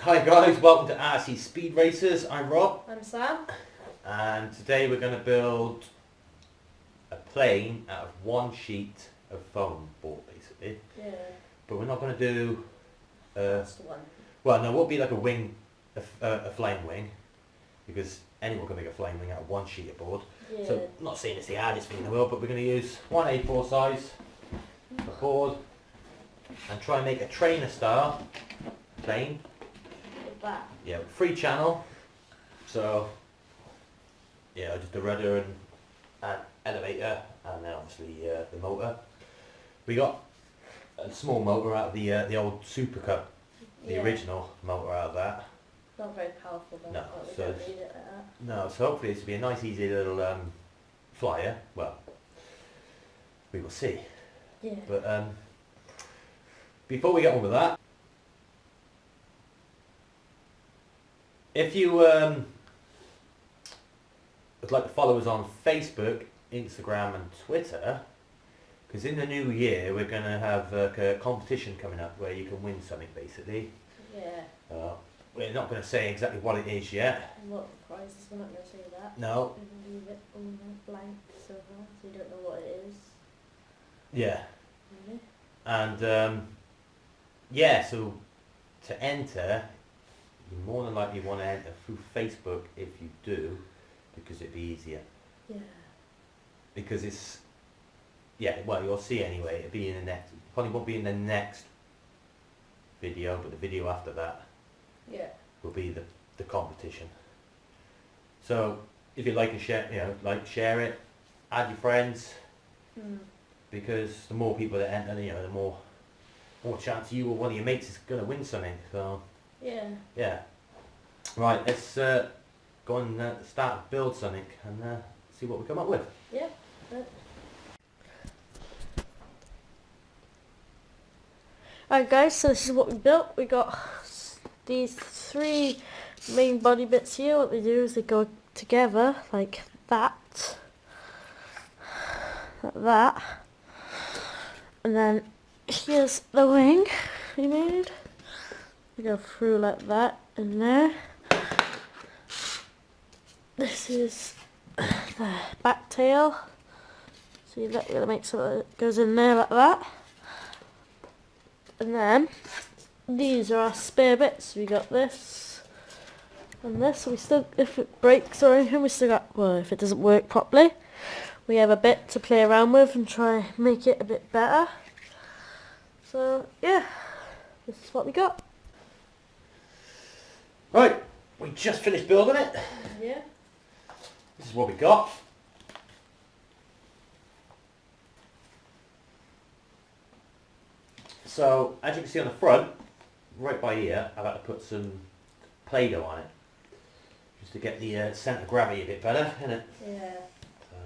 Hi guys, welcome to RC Speed Racers. I'm Rob, I'm Sam. and today we're going to build a plane out of one sheet of foam board, basically. Yeah. But we're not going to do. That's the one. Well, no, it won't be like a wing, a flying wing, because anyone can make a flying wing out of one sheet of board. Yeah. So, I'm not saying it's the hardest thing in the world, but we're going to use one A4 size of board and try and make a trainer style plane. Like that. Yeah, free channel. So yeah, just a rudder and an elevator, and then obviously the motor. We got a small motor out of the old Super Cup, the Yeah. original motor out of that. Not very powerful though. No, but we so don't it's- need it like that. No, so hopefully this will be a nice, easy little flyer. Well, we will see. Yeah. But before we get on with that, if you would like to follow us on Facebook, Instagram and Twitter, because in the new year we're going to have a competition coming up where you can win something basically. Yeah. We're not going to say exactly what it is yet. And what the prize is, we're not going to say that. No. We're going to leave it all blank so far, so you don't know what it is. Yeah. Really? And yeah, so to enter, you more than likely want to enter through Facebook if you do, because it'd be easier. Yeah. Because it's, yeah, well, you'll see anyway, it'll be in the next, probably won't be in the next video, but the video after that Yeah. will be the competition. So if you like and share, share it, add your friends, because the more people that enter, the more chance you or one of your mates is going to win something. So Yeah. yeah, right, let's go and start to build something and see what we come up with. Yeah. Good. Alright guys, so this is what we built. We got these three main body bits here. What they do is they go together like that. Like that. And then here's the wing we made. We go through like that in there. This is the back tail. See that we're gonna make so that it goes in there like that. And then these are our spare bits. We got this and this. We still, if it breaks or anything, we still got, well, if it doesn't work properly, we have a bit to play around with and try make it a bit better. So yeah, this is what we got. Right, we just finished building it. Yeah. This is what we got. So, as you can see on the front, right by here, I've had to put some Play-Doh on it, just to get the centre of gravity a bit better, innit? Yeah. So,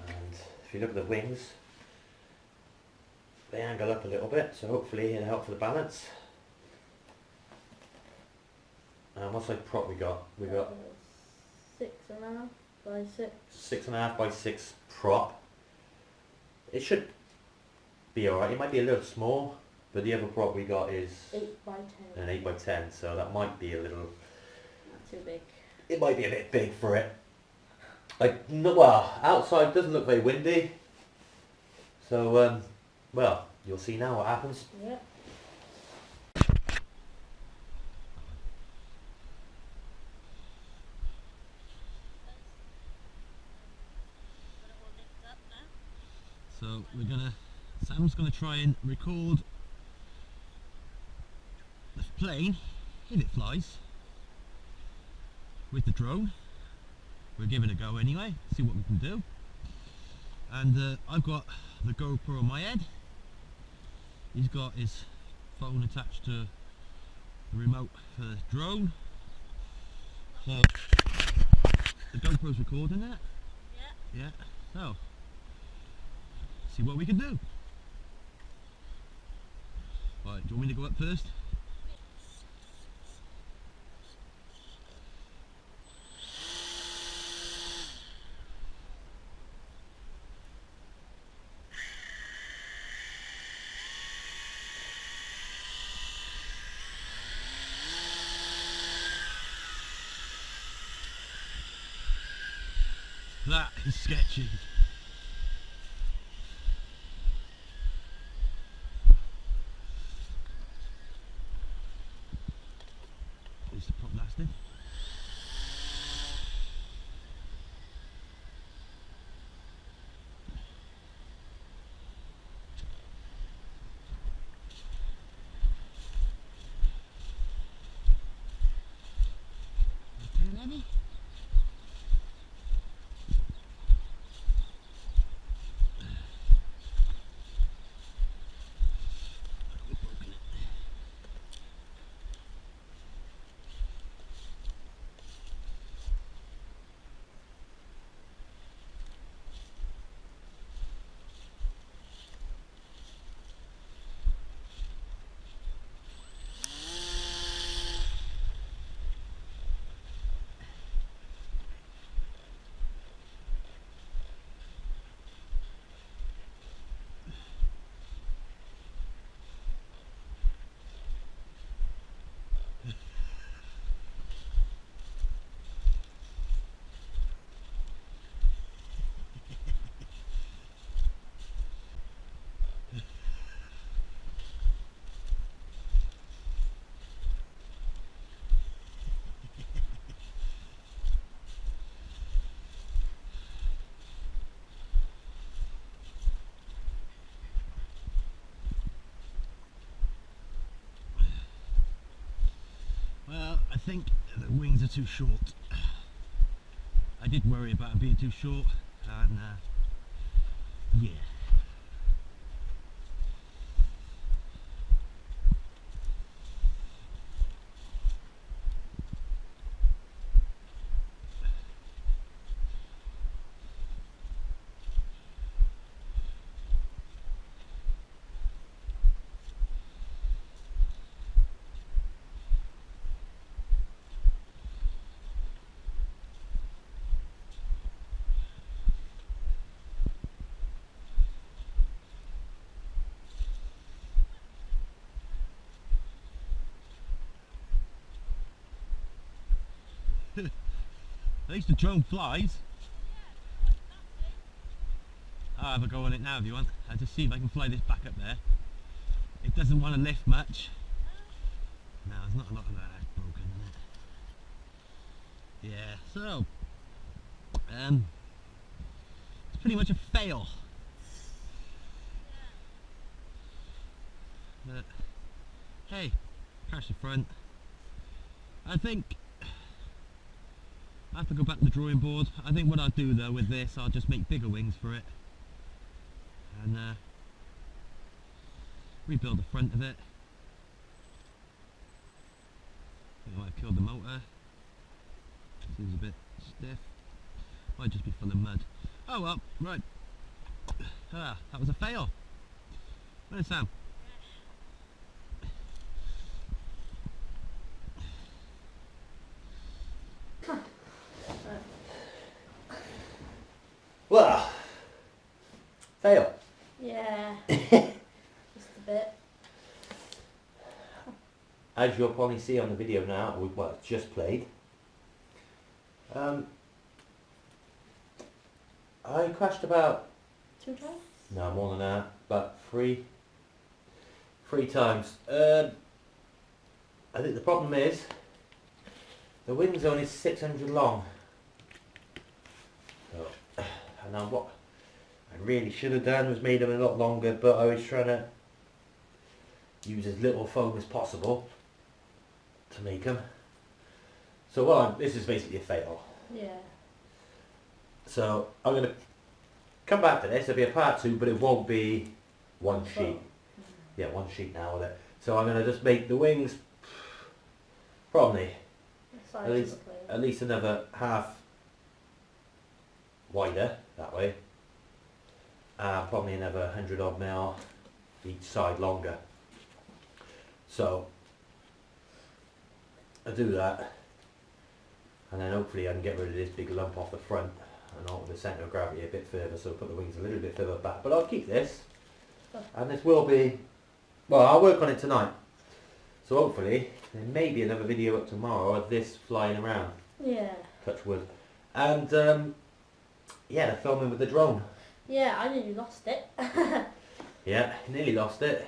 and if you look at the wings, they angle up a little bit, so hopefully it'll help for the balance. And what size prop we got? We got 6.5 by 6. 6.5 by 6 prop. It should be alright. It might be a little small, but the other prop we got is 8 by 10. an 8 by 10, so that might be a little. Not too big. It might be a bit big for it. Like, no, well, outside doesn't look very windy, so well, you'll see now what happens. Yeah. So Sam's gonna try and record the plane, if it flies, with the drone. We're giving it a go anyway, see what we can do. And I've got the GoPro on my head. He's got his phone attached to the remote for the drone. So the GoPro's recording it. Yeah. Yeah. So see what we can do. Right, do you want me to go up first? That is sketchy. Is the prop lasting? Too heavy? We've broken it. Well, I think the wings are too short. I did worry about them being too short, and yeah. At least the drone flies. I'll have a go on it now if you want. I'll just see if I can fly this back up there. It doesn't want to lift much. No, there's not a lot of that broken in it. Yeah, so it's pretty much a fail. But hey, crash the front. I think I have to go back to the drawing board. I think what I'll do though with this, I'll just make bigger wings for it and rebuild the front of it. I think I might have killed the motor. Seems a bit stiff. Might just be full of mud. Oh well, right. Ah, that was a fail. Where's Sam? Well, fail. Yeah. Just a bit. As you'll probably see on the video now, well, it's just played. I crashed about 2 times? no more than that, about three times. I think the problem is the wing's only 600 long. So, and now what I really should have done was made them a lot longer, but I was trying to use as little foam as possible to make them. So this is basically a fail. Yeah. So I'm going to come back to this. It'll be a part 2, but it won't be one sheet. Yeah, one sheet now with it. So I'm going to just make the wings probably at least another half wider that way. Probably another 100 odd mil each side longer. So I'll do that, and then hopefully I can get rid of this big lump off the front and alter the centre of gravity a bit further, so put the wings a little bit further back. But I'll keep this, and this will be, well, I'll work on it tonight. So hopefully there may be another video up tomorrow of this flying around. Yeah. Touch wood. And yeah, they're filming with the drone. Yeah, I nearly lost it. Yeah, nearly lost it.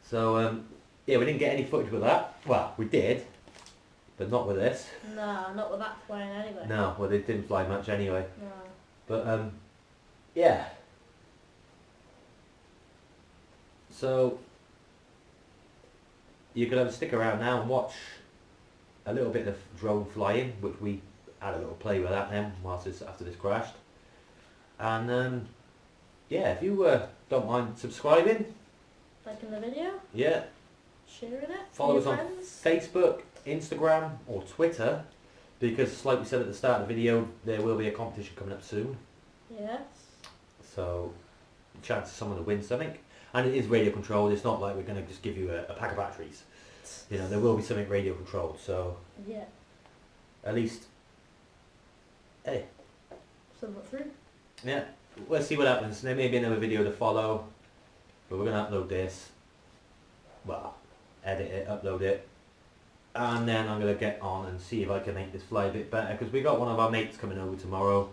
So, yeah, we didn't get any footage with that. Well, we did, but not with this. No, not with that flying anyway. No, well, they didn't fly much anyway. No. But, yeah. So, you're going to stick around now and watch a little bit of drone flying, which we had a little play with that then, after this crashed. And, yeah, if you don't mind subscribing, Liking the video, yeah, sharing it, follow with us your on friends. Facebook, Instagram or Twitter, because like we said at the start of the video, there will be a competition coming up soon. Yes. So, chance of someone to win something. And it is radio controlled, it's not like we're going to just give you a pack of batteries. You know, there will be something radio controlled, so Yeah. at least, hey, Somewhat through. yeah, we'll see what happens. There may be another video to follow, but we're going to upload this, well, edit it, upload it, and then I'm going to get on and see if I can make this fly a bit better, because we got one of our mates coming over tomorrow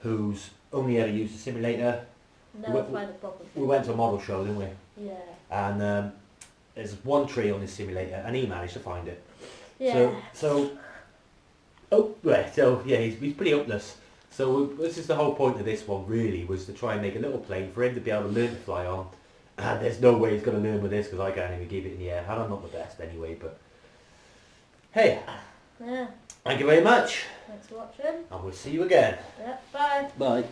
who's only ever used a simulator. Never find a problem. We went to a model show, didn't we? Yeah. And there's one tree on this simulator, and he managed to find it. Yeah. Oh, right, so yeah, he's pretty hopeless. So this is the whole point of this one, really, was to try and make a little plane for him to be able to learn to fly on. And there's no way he's going to learn with this, because I can't even keep it in the air. And I'm not the best anyway, but hey, Yeah. thank you very much, Thanks for watching. and we'll see you again. Yeah. Bye. Bye.